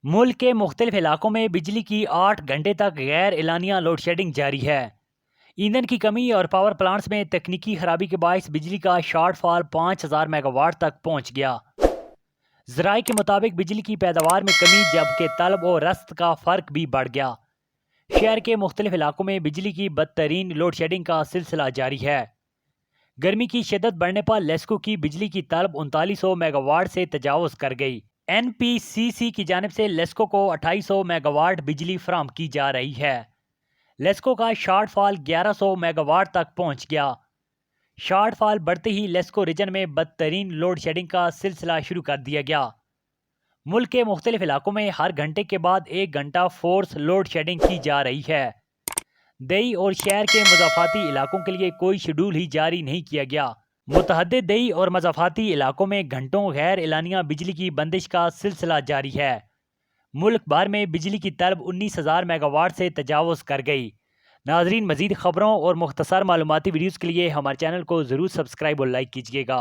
ملک کے مختلف علاقوں میں بجلی کی 8 گھنٹے تک غیر اعلانیہ لوڈ شیڈنگ جاری ہے۔ ایندھن کی کمی اور پاور پلانٹس میں تکنیکی خرابی کے باعث بجلی کا شارٹ فال 5000 میگا واٹ تک پہنچ گیا۔ ذرائع کے مطابق بجلی کی پیداوار میں کمی جبکہ طلب و رست کا فرق بھی بڑھ گیا۔ شہر کے مختلف علاقوں میں بجلی کی بدترین لوڈ شیڈنگ کا سلسلہ جاری ہے۔ گرمی کی شدت بڑھنے پر لیسکو کی بجلی کی طلب 3900 میگا واٹ سے تجاوز کر گئی۔ این پی سی سی کی جانب سے لیسکو کو 2800 میگا واٹ بجلی فراہم کی جا رہی ہے۔ لیسکو کا شارٹ فال 1100 میگا واٹ تک پہنچ گیا۔ شارٹ فال بڑھتے ہی لیسکو ریجن میں بدترین لوڈ شیڈنگ کا سلسلہ شروع کر دیا گیا۔ ملک کے مختلف علاقوں میں ہر گھنٹے کے بعد 1 گھنٹہ فورس لوڈ شیڈنگ کی جا رہی ہے۔ دیہی اور شہر کے مضافاتی علاقوں کے لیے کوئی شیڈول ہی جاری نہیں کیا گیا۔ متعدد دیہی اور مضافاتی علاقوں میں گھنٹوں غیر اعلانیہ بجلی کی بندش کا سلسلہ جاری ہے۔ ملک بھر میں بجلی کی طلب 19000 میگا واٹ سے تجاوز کر گئی۔ ناظرین، مزید خبروں اور مختصر معلوماتی ویڈیوز کے لیے ہمارے چینل کو ضرور سبسکرائب اور لائک کیجیے گا۔